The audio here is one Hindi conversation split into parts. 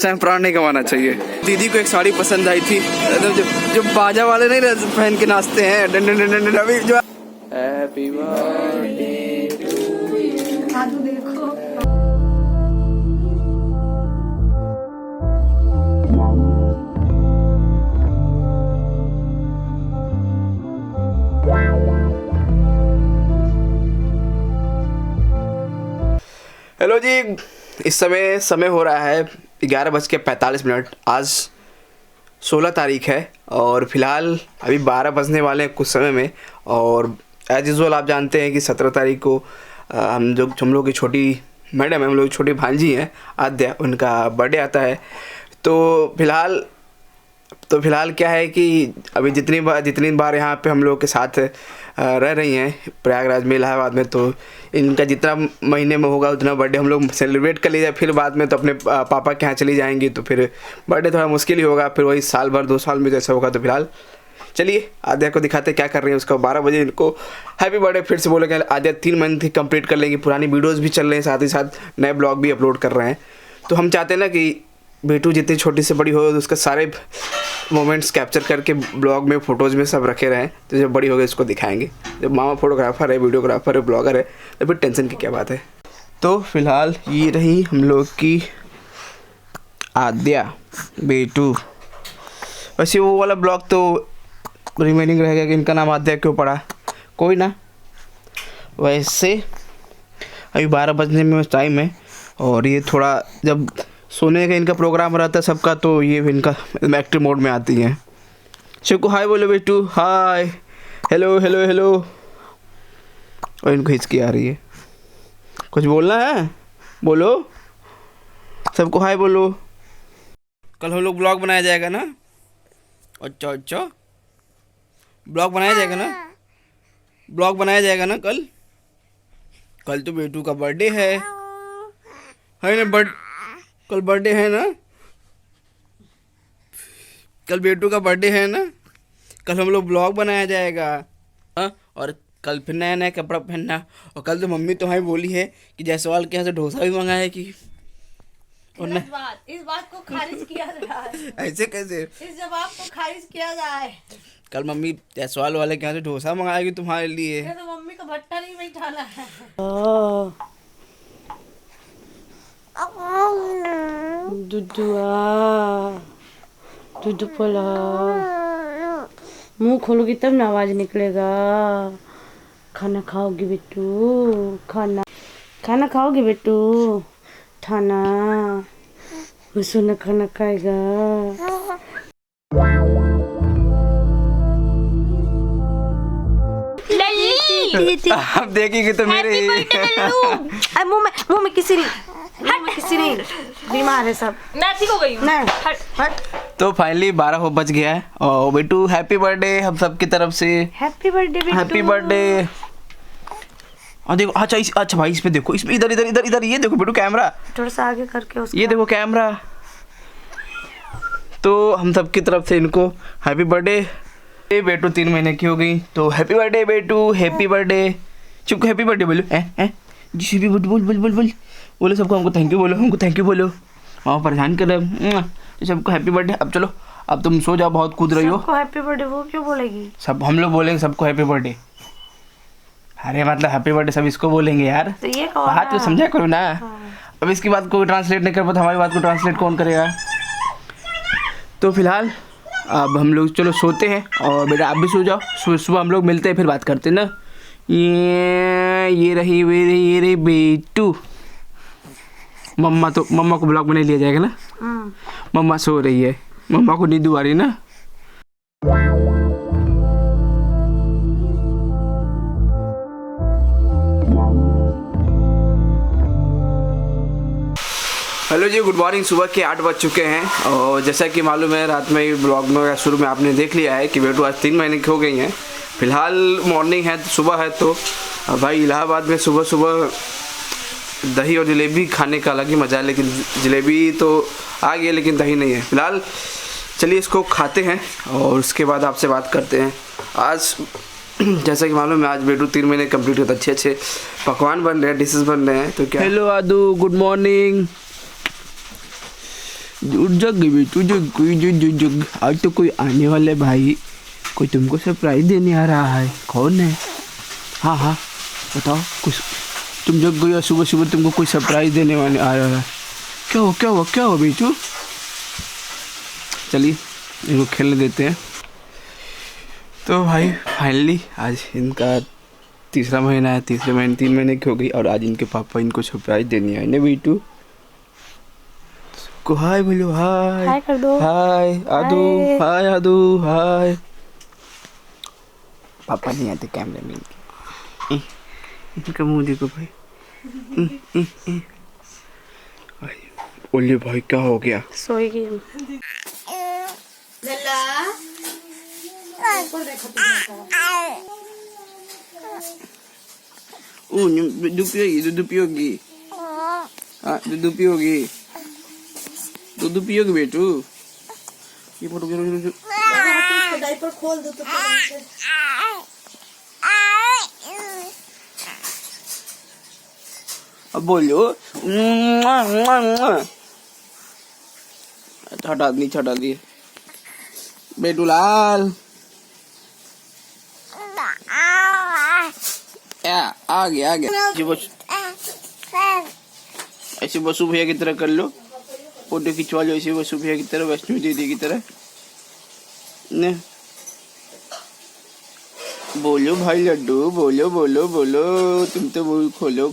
टाइम प्राण नहीं गंवाना चाहिए। दीदी को एक साड़ी पसंद आई थी, जो बाजा वाले नहीं पहन के नाचते हैं, डन डन डन डन, अभी जो हैप्पी बर्थडे टू यू। देखो हेलो जी, इस समय हो रहा है 11:45। आज 16 तारीख है और फिलहाल अभी 12 बजने वाले हैं कुछ समय में। और एज यूजुअल आप जानते हैं कि 17 तारीख को हम लोग की छोटी मैडम है, हम लोग की छोटी भांजी हैं आद्या, उनका बर्थडे आता है। तो फिलहाल क्या है कि अभी जितनी बार यहाँ पे हम लोग के साथ रह रही हैं प्रयागराज में, इलाहाबाद में, तो इनका जितना महीने में होगा उतना बर्थडे हम लोग सेलिब्रेट कर लीजिए। फिर बाद में तो अपने पापा के यहाँ चली जाएंगी, तो फिर बर्थडे थोड़ा मुश्किल ही होगा, फिर वही साल भर 2 साल में जैसा होगा। तो फिलहाल चलिए आद्या को दिखाते क्या कर रही है। उसका 12 बजे इनको हैप्पी बर्थडे फिर से बोलेंगे। आद्या 3 महीने कंप्लीट कर लेंगी, पुरानी वीडियोज़ भी चल रहे हैं, साथ ही साथ नए ब्लॉग भी अपलोड कर रहे हैं। तो हम चाहते हैं ना कि बेटू जितनी छोटी से बड़ी हो तो उसका सारे मोमेंट्स कैप्चर करके ब्लॉग में, फ़ोटोज़ में सब रखे रहें। तो जब बड़ी हो गई उसको दिखाएंगे। जब मामा फोटोग्राफर है, वीडियोग्राफर है, ब्लॉगर है, तो फिर टेंशन की क्या बात है। तो फिलहाल ये रही हम लोग की आद्या बेटू। वैसे वो वाला ब्लॉग तो रिमेनिंग रहेगा कि इनका नाम आद्या क्यों पड़ा, कोई ना। वैसे अभी 12 बजने में टाइम है और ये थोड़ा जब सोने का इनका प्रोग्राम रहता है सबका, तो ये इनका एक्टिव मोड में आती हैं। सबको हाय बोलो बेटू, हाय, हेलो हेलो हेलो। और इनको हिचकी आ रही है, कुछ बोलना है बोलो, सबको हाय बोलो। कल हम लोग ब्लॉग बनाया जाएगा ना? अच्छा ब्लॉग बनाया जाएगा ना? ब्लॉग बनाया जाएगा ना कल तो बेटू का बर्थडे है ना? कल बर्थडे है ना? कल बेटू का बर्थडे है ना? कल हम लोग ब्लॉग बनाया जाएगा। और कल फिर नया नया कपड़ा पहनना। और कल तो मम्मी तो हमें बोली है कि जायसवाल के यहाँ से डोसा भी मंगाया कि और इस बात को खारिज किया जाए। ऐसे कैसे? इस जवाब को खारिज किया जाए। कल मम्मी जायसवाल वाले के यहाँ से डोसा मंगाएगी तुम्हारे लिए। तो मम्मी का भट्टा नहीं बैठाना है। दूध पोला, मुंह खोलोगी तब ना आवाज निकलेगा। खाना खाओगी बेटू? खाना खाओगी बेटू? खाना खाना खाएगा। आप देखेंगे तो मेरे मुंह में किसी नहीं, बीमार है सब। मैं ठीक हो गई हूँ। हट। तो फाइनली 12 बज गया है और बेटू हैप्पी बर्थडे हम सब की तरफ से। हैप्पी बर्थडे बेटू। Happy birthday. और देखो अच्छा भाई इसमें देखो, इसमें इधर ये देखो बेटू कैमरा थोड़ा सा आगे करके उसका। ये देखो कैमरा। तो हम सब की तरफ से इनको हैप्पी बर्थडे। बेटू 3 महीने की हो गई, तो हैप्पी बर्थडे बेटू, हैप्पी बर्थडे। चुप हैप्पी बर्थडे बोलो। जी बोल बोलो सबको, हमको थैंक यू बोलो। मामा परेशान कर रहे हैं। सबको हैप्पी बर्थडे। अब चलो, अब तुम सो जाओ, बहुत कूद रही हो। सबको हैप्पी बर्थडे वो क्यों बोलेगी? सब हम लोग बोलेंगे सबको हैप्पी बर्थडे। अरे मतलब हैप्पी बर्थडे सब इसको बोलेंगे यार, तो ये बात को समझा करो ना। अब इसकी बात को ट्रांसलेट नहीं कर पाता, हमारी बात को ट्रांसलेट कौन करेगा? तो फिलहाल अब हम लोग चलो सोते हैं और बेटा आप भी सो जाओ। सुबह हम लोग मिलते हैं, फिर बात करते हैं ना। ये रही बेटू। मम्मा को ब्लॉग में नहीं लिया जाएगा ना? मम्मा सो रही है, मम्मा को नींद आ रही है ना। हेलो जी, गुड मॉर्निंग। सुबह के 8 बज चुके हैं और जैसा कि मालूम है रात में ब्लॉग में शुरू में आपने देख लिया है कि बेटू आज 3 महीने की हो गई हैं। फिलहाल मॉर्निंग है, सुबह है, तो भाई इलाहाबाद में सुबह सुबह दही और जलेबी खाने का अलग ही मज़ा है। लेकिन जलेबी तो आ गई है लेकिन दही नहीं है। फिलहाल चलिए इसको खाते हैं और उसके बाद आपसे बात करते हैं। आज जैसा कि मालूम है आज बेटू 3 महीने कंप्लीट होता, अच्छे पकवान बन रहे हैं, डिशेस बन रहे हैं। तो क्या हेलो आदू, गुड मॉर्निंग। जग गई बेटू, जग कोई जग। आज तो कोई आने वाले भाई, कोई तुमको सरप्राइज देने आ रहा है। कौन है? हाँ हाँ बताओ कुछ। तुम जग गई और सुबह सुबह तुमको कोई सरप्राइज देने वाले आ रहा है। क्या हुआ बेटू? चलिए इनको खेलने देते हैं। तो भाई फाइनली आज इनका तीसरा महीना है। तीसरे महीने 3 महीने की हो गई और आज इनके पापा इनको सरप्राइज देने आए ना बेटू। को हाय बोलो, हाय कर दो। हाय आदू, हाय आदू, हाय। पापा नहीं आते कैमरे में इनका मुंह देखो भाई। बोलिए भाई क्या हो गया? सोएगी। दूध पियोगी? हाँ दूध पियोगी बेटू? ये फोटो डायपर खोल दो तो अब बोलो। हटा दिए बेटू लाल। आ गया ऐसे वसु भैया की तरह कर लो, फोटो खिंचवा लो ऐसे वसु भैया की तरह, वैष्णो दीदी की तरह ने। बोलो भाई लड्डू, बोलो। तुम तो वो खोलो।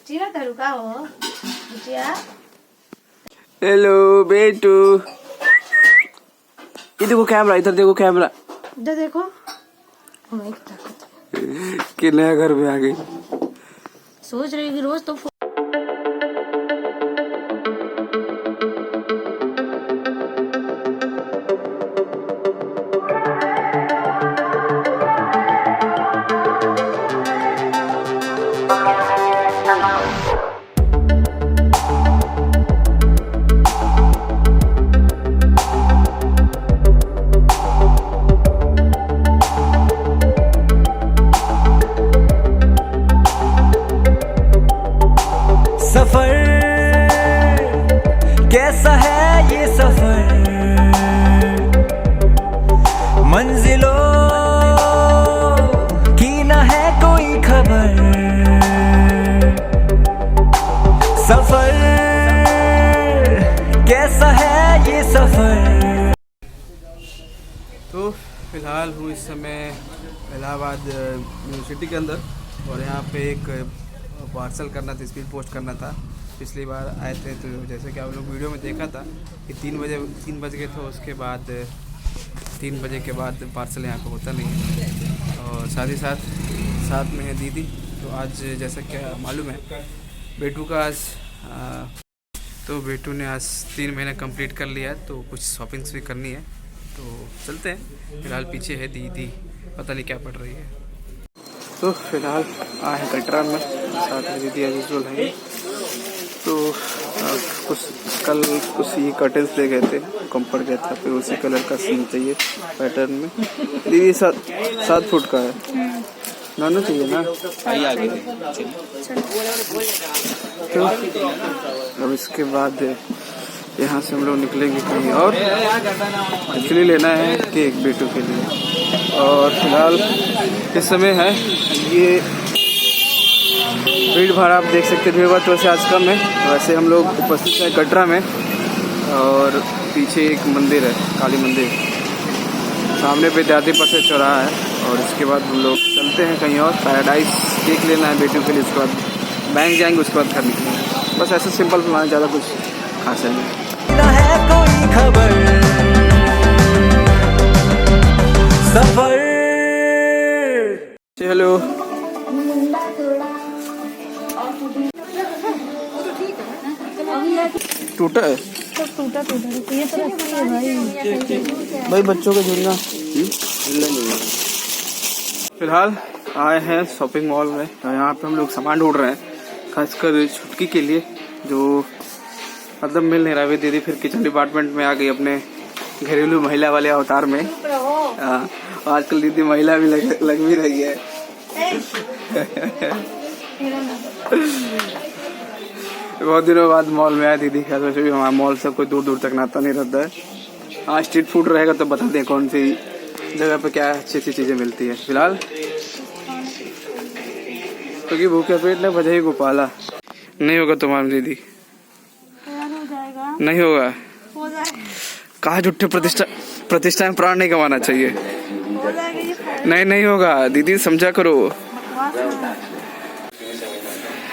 चीरा तरुका हो चिया। हेलो बेटू, ये देखो कैमरा, इधर देखो कैमरा। इधर देखो। कि नया घर में आ गई। सोच रही कि रोज तो सफर कैसा है ये सफर, मंजिलों की न है कोई खबर। सफर कैसा है ये सफर। तो फिलहाल हूँ इस समय इलाहाबाद यूनिवर्सिटी के अंदर और यहाँ पे एक पार्सल करना था, स्पीड पोस्ट करना था। पिछली बार आए थे तो जैसे कि आप लोग वीडियो में देखा था कि 3 बज गए थे। उसके बाद 3 बजे के बाद पार्सल यहाँ पे होता नहीं है। और साथ में है दीदी। तो आज जैसा क्या मालूम है बेटू का आज तो बेटू ने आज 3 महीना कंप्लीट कर लिया है, तो कुछ शॉपिंग्स भी करनी है। तो चलते हैं। फिलहाल पीछे है दीदी, पता नहीं क्या पढ़ रही है। तो फिलहाल आए कटरा में, साथ में दीदी एज यूजुअल है। तो कुछ ये कर्टन्स ले गए थे, कम पड़ गया था, फिर उसी कलर का सीन चाहिए पैटर्न में। दीदी 7 फुट का है, नाना चाहिए ना। तो अब इसके बाद यहाँ से हम लोग निकलेंगे कहीं और। एक्चुअली लेना है केक बेटू के लिए। और फिलहाल इस समय है ये भीड़ भाड़, आप देख सकते भीड़ भाड़ तो वैसे आज कम है। वैसे हम लोग उपस्थित हैं कटरा में और पीछे एक मंदिर है, काली मंदिर, सामने पे दादी पथ चौराहा है। और इसके बाद हम लोग चलते हैं कहीं और। पैराडाइज केक लेना है बेटू के लिए, उसके बाद बैंक जाएंगे, उसके बाद घर निकलेंगे। बस ऐसे सिंपल प्लान, ज़्यादा कुछ खास है कोई खबर। सफर। हेलो टूटा है ये तो रखी है भाई बच्चों का झूलना। फिलहाल आए हैं शॉपिंग मॉल में। यहाँ पे हम लोग सामान ढूंढ रहे हैं, खासकर छुटकी के लिए, जो मतलब मिल नहीं रहा है। दीदी फिर किचन डिपार्टमेंट में आ गई अपने घरेलू महिला वाले अवतार में। आजकल दीदी महिला भी लग भी रही है। बहुत दिनों बाद मॉल में आया दीदी का, वैसे भी हमारा मॉल से कोई दूर दूर तक नाता नहीं रहता है। हाँ स्ट्रीट फूड रहेगा तो बता दें कौन सी जगह पे क्या अच्छी अच्छी चीज़ें मिलती है। फिलहाल क्योंकि भूखे पेट ने बजाई गोपाला नहीं होगा तुम्हारी दीदी, नहीं होगा। कहा झूठे प्रतिष्ठा में प्राण नहीं कमाना चाहिए। नहीं होगा दीदी, समझा करो।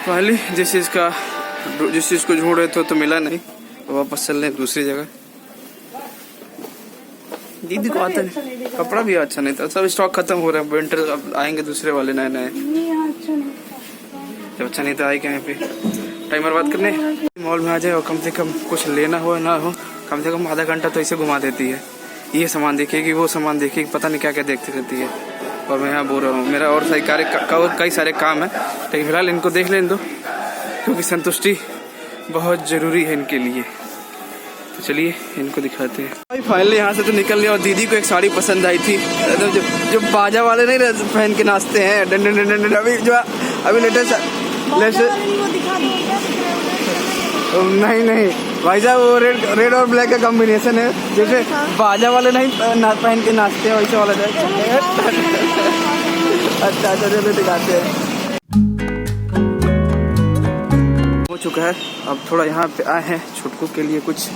पहले जिस चीज़ को ढूंढ रहे थे तो मिला नहीं, तो वापस चल रहे दूसरी जगह। दीदी को आता नहीं, कपड़ा भी अच्छा नहीं था, सब स्टॉक खत्म हो रहा है। विंटर अब आएंगे दूसरे वाले नए नए। जब अच्छा नहीं था आए कहीं पे टाइमर बात करने मॉल में आ जाए और कम से कम कुछ लेना हो ना हो, कम से कम आधा घंटा तो इसे घुमा देती है। ये सामान देखेगी, वो सामान देखेगी, पता नहीं क्या क्या देखती रहती है। और मैं यहाँ बोल रहा हूँ मेरा और सही कई सारे काम है, लेकिन फिलहाल इनको देख लेने दो क्योंकि संतुष्टि बहुत ज़रूरी है इनके लिए। तो चलिए इनको दिखाते हैं। भाई फाइनली यहाँ से तो निकल लिया और दीदी को एक साड़ी पसंद आई थी, जो बाजा वाले नहीं पहन के नाचते हैं डंडन डंडन डंडन। अभी लेटेस्ट नहीं भाई साहब, वो रेड और ब्लैक का कॉम्बिनेशन है, जैसे बाजा वाले नहीं पहन के नाचते हैं वैसे वाला जाए। अच्छा चलो दिखाते हैं। हो चुका है, अब थोड़ा यहाँ पे आए हैं छुटकू के लिए कुछ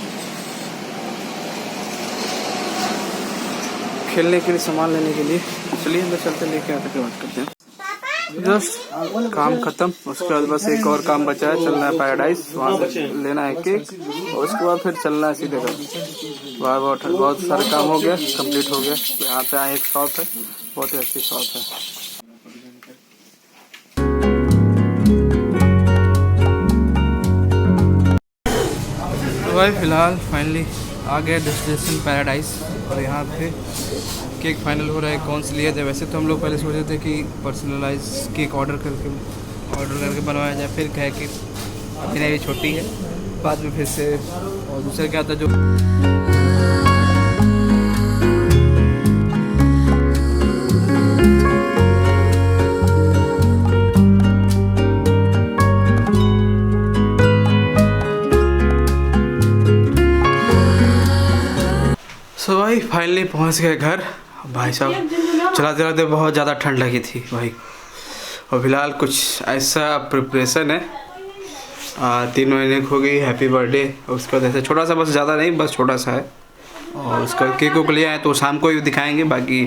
खेलने के लिए सामान लेने के लिए। चलिए अंदर चलते लेके आते बात करते हैं। जस्ट काम खत्म, उसके बाद बस एक और काम बचा है, चलना है पैराडाइज, वहाँ से लेना है केक और उसके बाद फिर चलना है सीधे घर। बहुत सारे काम हो गया, कंप्लीट हो गया। यहाँ पे आए एक शॉप है, बहुत ही अच्छी शॉप है। तो भाई फिलहाल फाइनली आ गया डेस्टिनेशन पैराडाइज और यहाँ पे केक फाइनल हो रहा है कौन सा लिया जाए। वैसे तो हम लोग पहले सोचे थे कि पर्सनलाइज केक ऑर्डर करके बनवाया जाए, फिर कहे कि अभी नहीं छोटी है, बाद में फिर से। और दूसरा क्या था जो सो भाई फाइनली पहुंच गए घर। भाई साहब चलाते चलाते बहुत ज़्यादा ठंड लगी थी भाई। और फिलहाल कुछ ऐसा प्रिपरेशन है, 3 महीने हो गई हैप्पी बर्थडे। उसका जैसे छोटा सा, बस ज़्यादा नहीं, बस छोटा सा है। और उसका केक को लिया है तो शाम को ही दिखाएंगे। बाकी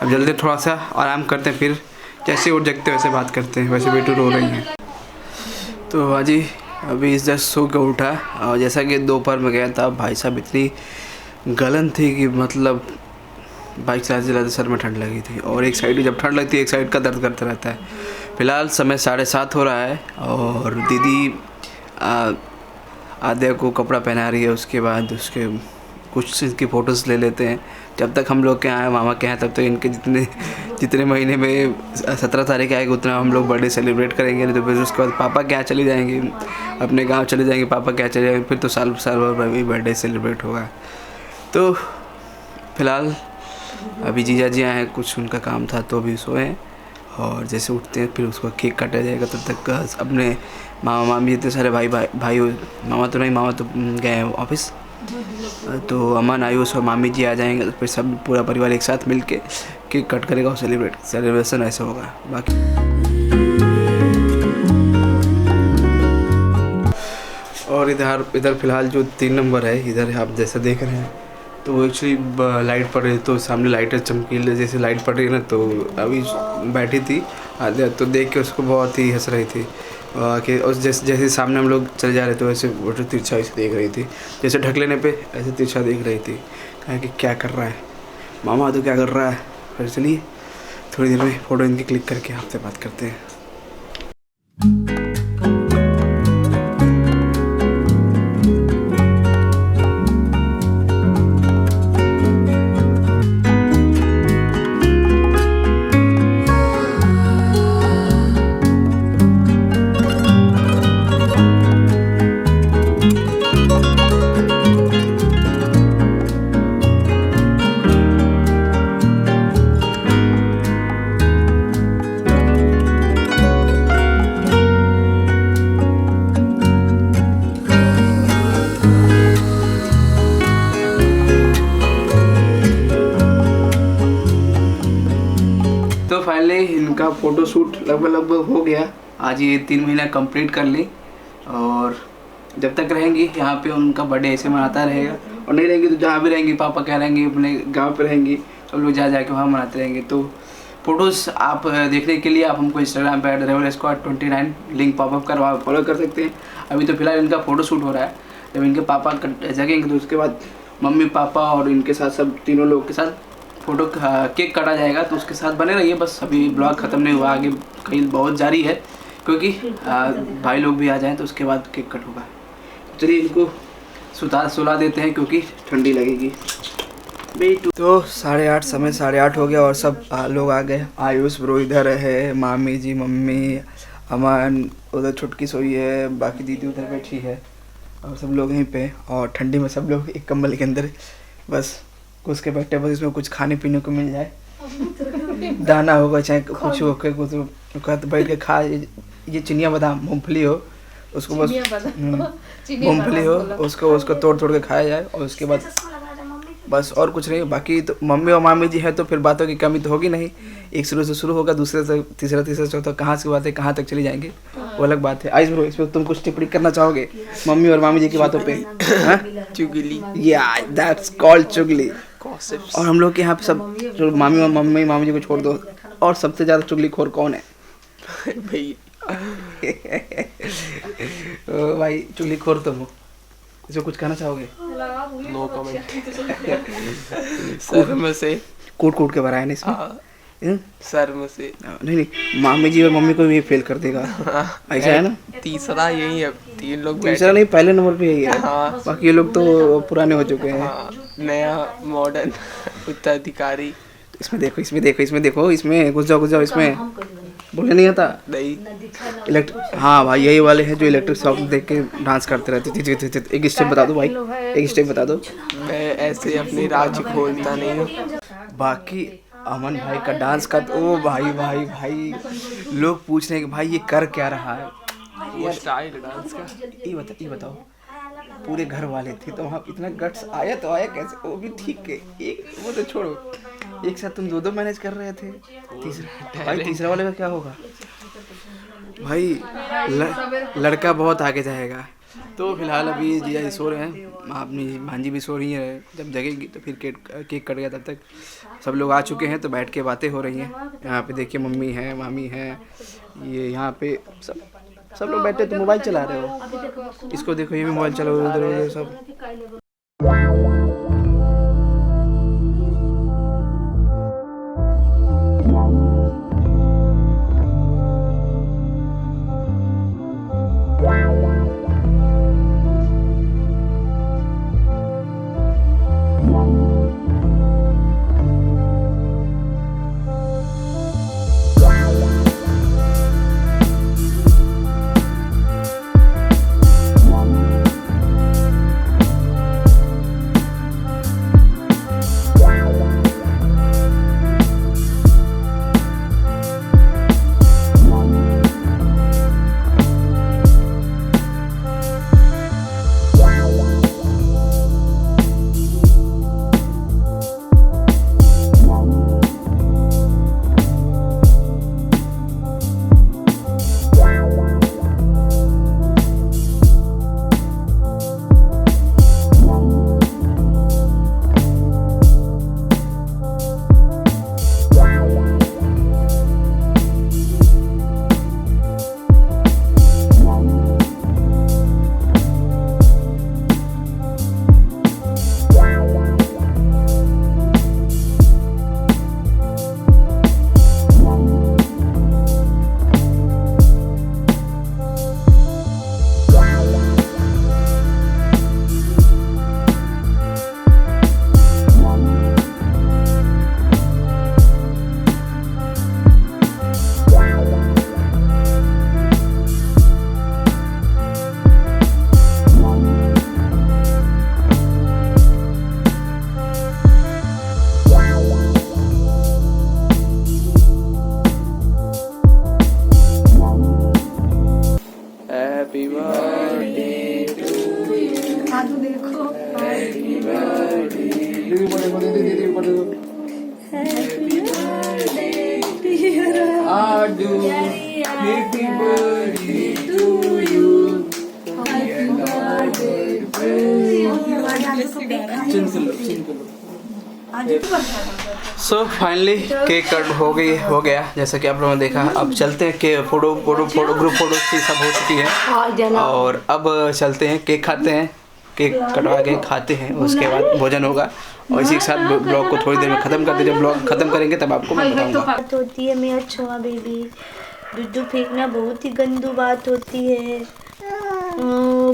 अब जल्दी थोड़ा सा आराम करते हैं, फिर जैसे उठ जगते वैसे बात करते हैं। वैसे बेटू रो रही है। तो हाजी अभी इस जस्ट सो के उठा और जैसा कि दोपहर में गया था, भाई साहब इतनी गलन थी कि मतलब बाइक चलाते सर में ठंड लगी थी। और एक साइड जब ठंड लगती है एक साइड का दर्द करता रहता है। फ़िलहाल समय 7:30 हो रहा है और दीदी आद्या को कपड़ा पहना रही है। उसके बाद उसके कुछ इसकी फ़ोटोज़ ले लेते हैं। जब तक हम लोग के यहाँ मामा के यहाँ तब तक इनके जितने महीने में 17 तारीख आएगी उतना हम लोग बर्थडे सेलिब्रेट करेंगे। नहीं तो फिर उसके बाद पापा के यहाँ चले जाएंगे, अपने गाँव चले जाएंगे, पापा के यहाँ चले जाएंगे, फिर तो साल भर भी बर्थडे सेलिब्रेट होगा। तो फिलहाल अभी जीजा जी आए हैं, कुछ उनका काम था तो अभी सोए हैं। और जैसे उठते हैं फिर उसको केक काटा जाएगा। तब तक अपने मामा मामी इतने सारे भाई मामा तो नहीं, मामा तो गए हैं ऑफिस। तो अमन आयुष और मामी जी आ जाएंगे तो फिर सब पूरा परिवार एक साथ मिल के केक कट करेगा और सेलिब्रेशन ऐसा होगा। बाकी और इधर फिलहाल जो 3 नंबर है, इधर आप जैसा देख रहे हैं तो वो एक्चुअली लाइट पड़ रही है, तो सामने लाइटें चमकीले जैसे लाइट पड़ रही है ना। तो अभी बैठी थी आद्या, तो देख के उसको बहुत ही हंस रही थी कि उस जैसे सामने हम लोग चले जा रहे थे वैसे वो तिरछा ऐसे देख रही थी, जैसे ढक लेने पे ऐसे तिरछा देख रही थी। कहा कि क्या कर रहा है मामा, तो क्या कर रहा है। फिर चलिए थोड़ी देर में फ़ोटो इनकी क्लिक करके आपसे बात करते हैं। फ़ोटो शूट लगभग हो गया। आज ये 3 महीना कंप्लीट कर ली और जब तक रहेंगी यहाँ पे उनका बर्थडे ऐसे मनाता रहेगा, और नहीं रहेंगी तो जहाँ भी रहेंगी पापा कह रहेंगे अपने गांव पे रहेंगी, सब लोग जा के वहाँ मनाते रहेंगे। तो फ़ोटोज़ आप देखने के लिए आप हमको इंस्टाग्राम पे @RevelSquad29 लिंक पॉपअप कर वहाँ फॉलो कर सकते हैं। अभी तो फिलहाल इनका फ़ोटो शूट हो रहा है, जब इनके पापा जगेंगे तो उसके बाद मम्मी पापा और इनके साथ सब तीनों लोग के साथ फ़ोटो केक काटा जाएगा। तो उसके साथ बने रहिए, बस अभी ब्लॉग ख़त्म नहीं हुआ, आगे कहीं बहुत जारी है, क्योंकि भाई लोग भी आ जाएँ तो उसके बाद केक कट होगा। चलिए इनको सुला देते हैं क्योंकि ठंडी लगेगी। तो 8:30 समय 8:30 हो गया और सब लोग आ गए। आयुष ब्रो इधर है, मामी जी, मम्मी, अमन उधर छुटकी सोई है, बाकी दीदी उधर बैठी है और सब लोग यहीं पे। और ठंडी में सब लोग एक कंबल के अंदर बस घुस के बैठे, बस इसमें कुछ खाने पीने को मिल जाए, दाना होगा चाहे कुछ हो के कुछ तो बैठ के खा। ये चिनिया बादाम मूँगफली हो उसको बस मूँगफली हो उसको तोड़ के खाया जाए और उसके बाद बस और कुछ नहीं। बाकी तो मम्मी और मामी जी है तो फिर बातों की कमी तो होगी नहीं। एक शुरू से शुरू होगा, दूसरे से तीसरा चौथा, कहाँ से बातें कहाँ तक चली जाएंगी वो अलग बात है। आइस ब्रो, इसमें तुम कुछ टिप्पणी करना चाहोगे मम्मी और मामी जी की बातों पे? चुगली, या दैट्स कॉल्ड चुगली। और हम लोग के यहाँ पे सब जो मामी जी को छोड़ दो, और सबसे ज़्यादा चुगलीखोर कौन है भाई? भाई चुगलीखोर तुम हो। इसमें कुछ कहना चाहोगे? No comment. सर में से कूट के भराया ना इसमें। हाँ, सर में से नहीं मामी जी और मम्मी को भी फेल कर देगा, ऐसा है ना? तीसरा यही है, 3 लोग तीसरा नहीं, पहले नंबर पे यही है। हाँ। बाकी ये लोग तो पुराने हो चुके हैं। हाँ, नया मॉडर्न उत्तराधिकारी। इसमें देखो, इसमें घुस जाओ इसमें। बोले नहीं आता नहीं, हाँ भाई, यही वाले हैं जो इलेक्ट्रिक शॉक देख के डांस करते रहते थे। एक स्टेप बता दो भाई, एक स्टेप बता दो। मैं ऐसे अपनी राज्य खोलता नहीं हूँ। बाकी अमन भाई का डांस का तो ओ भाई लोग पूछ रहे हैं कि भाई ये कर क्या रहा है। वो स्टाइल डांस का ये बताओ, पूरे घर वाले थे तो वहाँ इतना गट्स आया तो आया कैसे? वो भी ठीक है, एक वो तो छोड़ो, एक साथ तुम 2 मैनेज कर रहे थे। तीसरा वाले का क्या होगा भाई? लड़का बहुत आगे जाएगा। तो फिलहाल अभी जीजा जी सो रहे हैं, अपनी भांजी भी सो रही है। जब जगेगी तो फिर केक कट गया, तब तक सब लोग आ चुके हैं तो बैठ के बातें हो रही हैं। यहाँ पे देखिए मम्मी है, मामी है, ये यहाँ पे सब लोग बैठे तो मोबाइल चला रहे हो। इसको देखो, ये भी मोबाइल चला रहे उधर सब। सो फाइनली केक कट हो गया जैसा कि आप लोगों ने देखा। अब चलते हैं कि फोटो ग्रुप फोटो की सब हो चुकी है और अब चलते हैं केक खाते हैं, केक कटवा के खाते हैं, उसके बाद भोजन होगा और इसी के साथ ब्लॉग को थोड़ी देर में ख़त्म कर दें। जब ब्लॉग ख़त्म करेंगे तब आपको मैं बताऊंगा। बात होती है मेरा छोआ बेबी, दूध फेंकना बहुत ही गंदू बात होती है,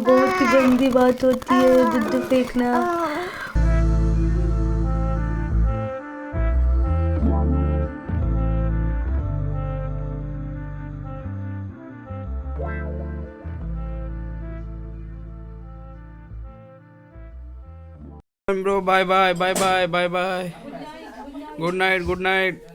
बहुत ही गंदी बात होती है दूध फेंकना। Bro bye bye bye bye bye bye, good night good night.